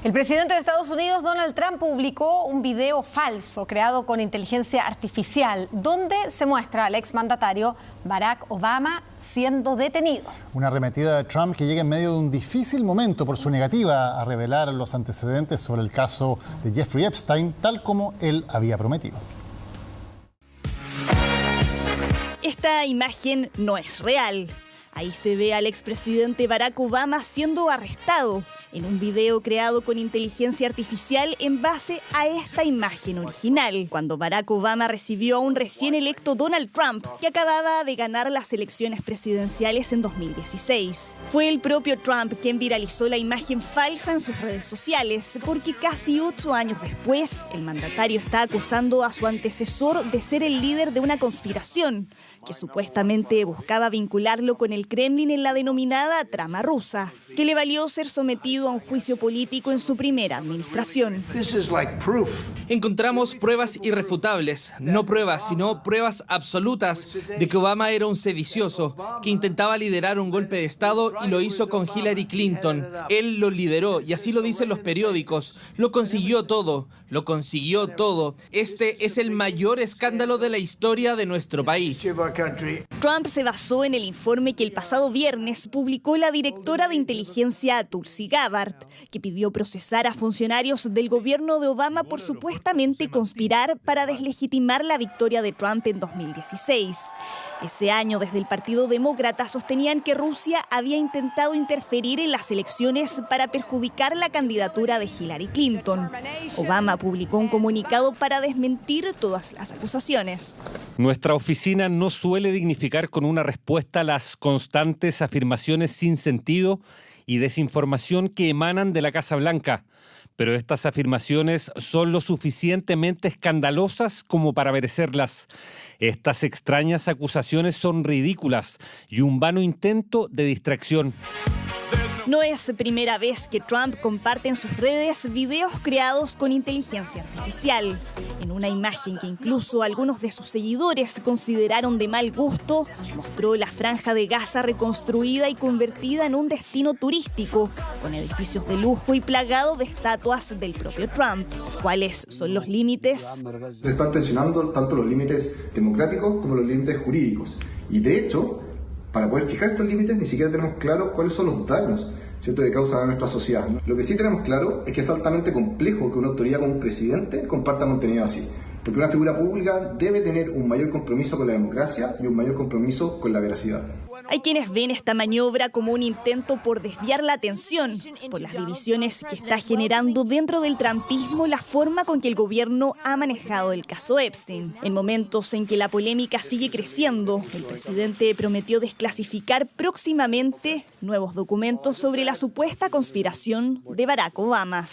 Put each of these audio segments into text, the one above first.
El presidente de Estados Unidos, Donald Trump, publicó un video falso creado con inteligencia artificial donde se muestra al exmandatario Barack Obama siendo detenido. Una arremetida de Trump que llega en medio de un difícil momento por su negativa a revelar los antecedentes sobre el caso de Jeffrey Epstein, tal como él había prometido. Esta imagen no es real. Ahí se ve al expresidente Barack Obama siendo arrestado en un video creado con inteligencia artificial en base a esta imagen original, cuando Barack Obama recibió a un recién electo Donald Trump, que acababa de ganar las elecciones presidenciales en 2016. Fue el propio Trump quien viralizó la imagen falsa en sus redes sociales, porque casi 8 años después, el mandatario está acusando a su antecesor de ser el líder de una conspiración, que supuestamente buscaba vincularlo con el Kremlin en la denominada trama rusa, que le valió ser sometido a un juicio político en su primera administración. Encontramos pruebas irrefutables, no pruebas, sino pruebas absolutas de que Obama era un sedicioso, que intentaba liderar un golpe de Estado y lo hizo con Hillary Clinton. Él lo lideró y así lo dicen los periódicos. Lo consiguió todo, lo consiguió todo. Este es el mayor escándalo de la historia de nuestro país. Trump se basó en el informe que el pasado viernes publicó la directora de inteligencia Tulsi Gabbard, que pidió procesar a funcionarios del gobierno de Obama por supuestamente conspirar para deslegitimar la victoria de Trump en 2016. Ese año, desde el Partido Demócrata, sostenían que Rusia había intentado interferir en las elecciones para perjudicar la candidatura de Hillary Clinton. Obama publicó un comunicado para desmentir todas las acusaciones. Nuestra oficina no suele dignificar con una respuesta a las constantes afirmaciones sin sentido y desinformación que emanan de la Casa Blanca. Pero estas afirmaciones son lo suficientemente escandalosas como para merecerlas. Estas extrañas acusaciones son ridículas y un vano intento de distracción. No es primera vez que Trump comparte en sus redes videos creados con inteligencia artificial. En una imagen que incluso algunos de sus seguidores consideraron de mal gusto, mostró la Franja de Gaza reconstruida y convertida en un destino turístico, con edificios de lujo y plagado de estatuas del propio Trump. ¿Cuáles son los límites? Se están tensionando tanto los límites democráticos como los límites jurídicos. Y de hecho, para poder fijar estos límites ni siquiera tenemos claro cuáles son los daños, ¿cierto?, que causan a nuestra sociedad. Lo que sí tenemos claro es que es altamente complejo que una autoridad como un presidente comparta contenido así, porque una figura pública debe tener un mayor compromiso con la democracia y un mayor compromiso con la veracidad. Hay quienes ven esta maniobra como un intento por desviar la atención, por las divisiones que está generando dentro del trumpismo la forma con que el gobierno ha manejado el caso Epstein. En momentos en que la polémica sigue creciendo, el presidente prometió desclasificar próximamente nuevos documentos sobre la supuesta conspiración de Barack Obama.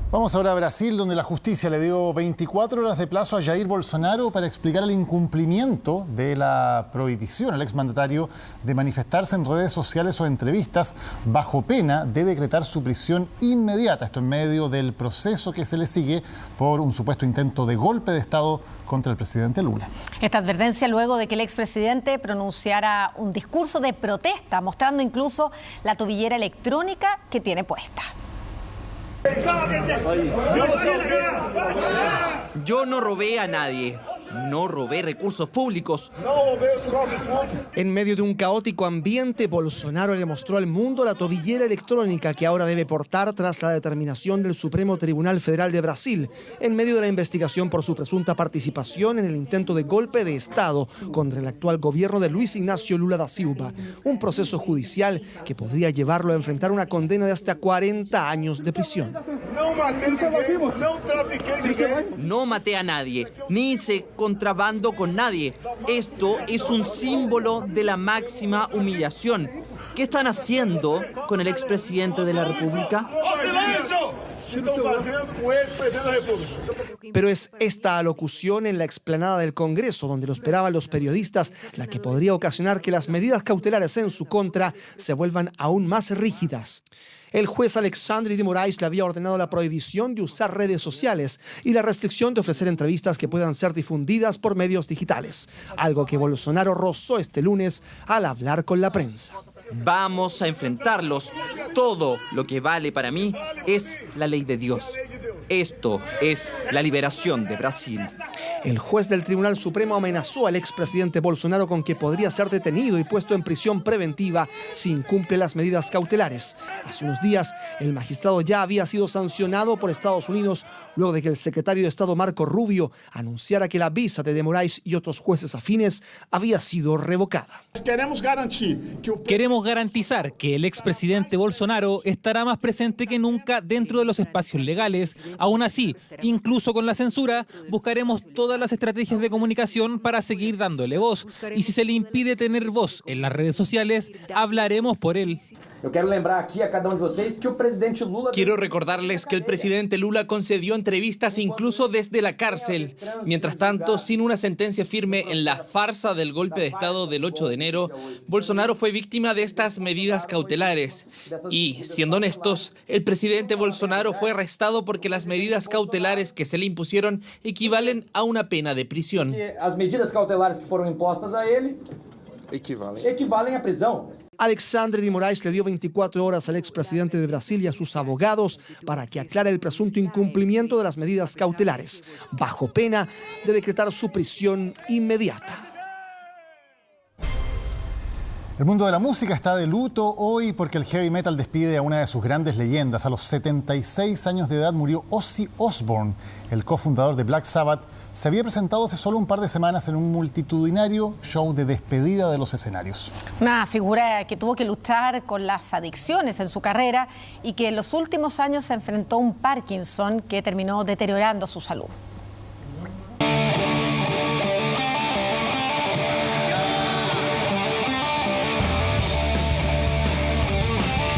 Vamos ahora a Brasil, donde la justicia le dio 24 horas de plazo a Jair Bolsonaro para explicar el incumplimiento de la prohibición al exmandatario de manifestarse en redes sociales o entrevistas, bajo pena de decretar su prisión inmediata. Esto en medio del proceso que se le sigue por un supuesto intento de golpe de Estado contra el presidente Lula. Esta advertencia luego de que el expresidente pronunciara un discurso de protesta, mostrando incluso la tobillera electrónica que tiene puesta. Yo no robé a nadie. No robé recursos públicos. En medio de un caótico ambiente, Bolsonaro le mostró al mundo la tobillera electrónica que ahora debe portar tras la determinación del Supremo Tribunal Federal de Brasil, en medio de la investigación por su presunta participación en el intento de golpe de Estado contra el actual gobierno de Luis Ignacio Lula da Silva. Un proceso judicial que podría llevarlo a enfrentar una condena de hasta 40 años de prisión. No maté a nadie, ni hice contrabando con nadie. Esto es un símbolo de la máxima humillación. ¿Qué están haciendo con el expresidente de la República? Pero es esta alocución en la explanada del Congreso, donde lo esperaban los periodistas, la que podría ocasionar que las medidas cautelares en su contra se vuelvan aún más rígidas. El juez Alexandre de Moraes le había ordenado la prohibición de usar redes sociales y la restricción de ofrecer entrevistas que puedan ser difundidas por medios digitales, algo que Bolsonaro rozó este lunes al hablar con la prensa. Vamos a enfrentarlos. Todo lo que vale para mí es la ley de Dios. Esto es la liberación de Brasil. El juez del Tribunal Supremo amenazó al expresidente Bolsonaro con que podría ser detenido y puesto en prisión preventiva si incumple las medidas cautelares. Hace unos días, el magistrado ya había sido sancionado por Estados Unidos luego de que el secretario de Estado Marco Rubio anunciara que la visa de Moraes y otros jueces afines había sido revocada. Queremos garantizar que el expresidente Bolsonaro estará más presente que nunca dentro de los espacios legales. Aún así, incluso con la censura, buscaremos todas las estrategias de comunicación para seguir dándole voz. Y si se le impide tener voz en las redes sociales, hablaremos por él. Quiero recordarles que el presidente Lula concedió entrevistas incluso desde la cárcel. Mientras tanto, sin una sentencia firme en la farsa del golpe de Estado del 8 de enero, Bolsonaro fue víctima de estas medidas cautelares. Y, siendo honestos, el presidente Bolsonaro fue arrestado porque las medidas cautelares que se le impusieron equivalen a una pena de prisión. Las medidas cautelares que fueron impuestas a él equivalen a prisión. Alexandre de Moraes le dio 24 horas al expresidente de Brasil y a sus abogados para que aclare el presunto incumplimiento de las medidas cautelares, bajo pena de decretar su prisión inmediata. El mundo de la música está de luto hoy porque el heavy metal despide a una de sus grandes leyendas. A los 76 años de edad murió Ozzy Osbourne, el cofundador de Black Sabbath. Se había presentado hace solo un par de semanas en un multitudinario show de despedida de los escenarios. Una figura que tuvo que luchar con las adicciones en su carrera y que en los últimos años se enfrentó a un Parkinson que terminó deteriorando su salud.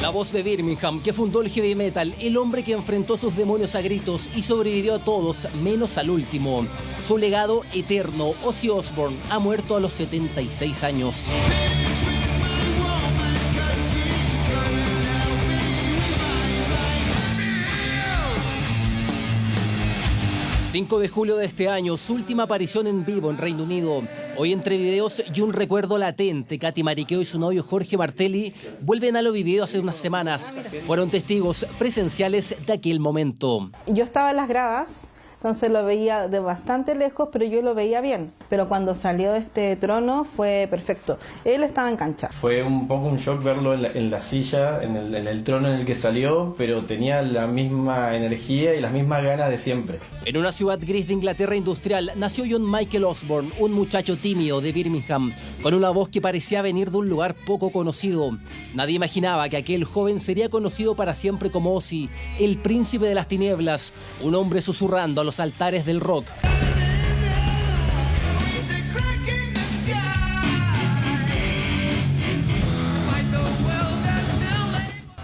La voz de Birmingham, que fundó el heavy metal, el hombre que enfrentó sus demonios a gritos y sobrevivió a todos, menos al último. Su legado eterno, Ozzy Osbourne, ha muerto a los 76 años. El 5 de julio de este año, su última aparición en vivo en Reino Unido. Hoy, entre videos y un recuerdo latente, Katy Mariqueo y su novio Jorge Martelli vuelven a lo vivido hace unas semanas. Fueron testigos presenciales de aquel momento. Yo estaba en las gradas, entonces lo veía de bastante lejos, pero yo lo veía bien. Pero cuando salió este trono fue perfecto. Él estaba en cancha. Fue un poco un shock verlo en la silla, en el trono en el que salió, pero tenía la misma energía y las mismas ganas de siempre. En una ciudad gris de Inglaterra industrial nació John Michael Osbourne, un muchacho tímido de Birmingham, con una voz que parecía venir de un lugar poco conocido. Nadie imaginaba que aquel joven sería conocido para siempre como Ozzy, el príncipe de las tinieblas, un hombre susurrando a los altares del rock.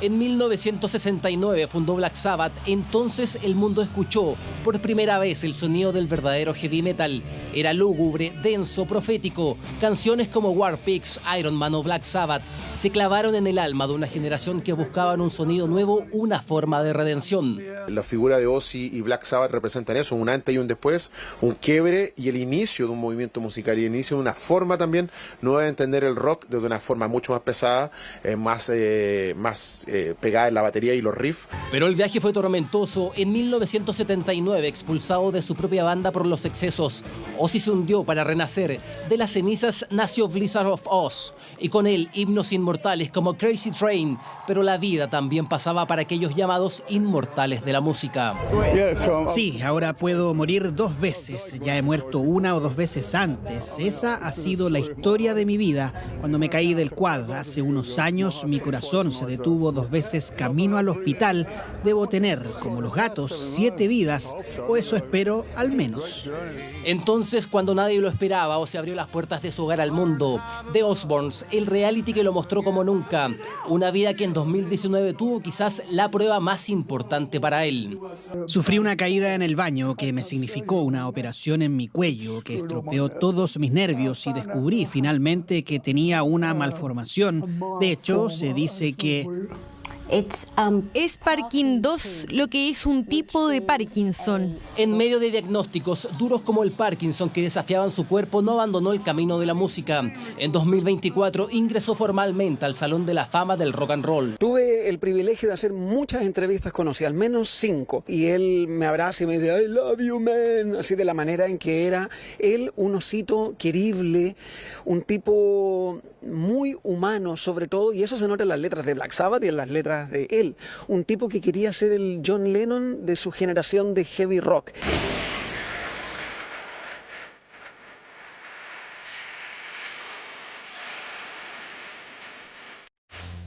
En 1969 fundó Black Sabbath. Entonces el mundo escuchó por primera vez el sonido del verdadero heavy metal. Era lúgubre, denso, profético. Canciones como War Pigs, Iron Man o Black Sabbath se clavaron en el alma de una generación que buscaban un sonido nuevo, una forma de redención. La figura de Ozzy y Black Sabbath representan eso, un antes y un después, un quiebre y el inicio de un movimiento musical y el inicio de una forma también nueva de entender el rock de una forma mucho más pesada, más pegada en la batería y los riffs. Pero el viaje fue tormentoso. En 1979, expulsado de su propia banda por los excesos, Ozzy se hundió para renacer. De las cenizas nació Blizzard of Oz y con él himnos inmortales como Crazy Train, pero la vida también pasaba para aquellos llamados inmortales de la música. Sí, ahora puedo morir 2 veces. Ya he muerto 1 o 2 veces antes. Esa ha sido la historia de mi vida. Cuando me caí del quad hace unos años, mi corazón se detuvo 2 veces camino al hospital. Debo tener, como los gatos, 7 vidas, o eso espero al menos. Entonces, cuando nadie lo esperaba, Ozzy abrió las puertas de su hogar al mundo. The Osbournes, el reality que lo mostró como nunca. Una vida que en 2019 tuvo quizás la prueba más importante para él. Sufrí una caída en el baño que me significó una operación en mi cuello que estropeó todos mis nervios y descubrí finalmente que tenía una malformación. De hecho, se dice que Es Parkin 2, lo que es un tipo de Parkinson. En medio de diagnósticos duros como el Parkinson que desafiaban su cuerpo, no abandonó el camino de la música. En 2024 ingresó formalmente al Salón de la Fama del Rock and Roll. Tuve el privilegio de hacer muchas entrevistas con Ozzy, al menos 5. Y él me abraza y me dice, I love you, man. Así de la manera en que era él, un osito querible, un tipo muy humano sobre todo, y eso se nota en las letras de Black Sabbath y en las letras de él. Un tipo que quería ser el John Lennon de su generación de heavy rock.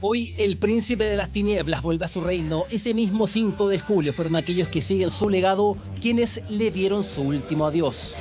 Hoy el príncipe de las tinieblas vuelve a su reino. Ese mismo 5 de julio fueron aquellos que siguen su legado quienes le dieron su último adiós.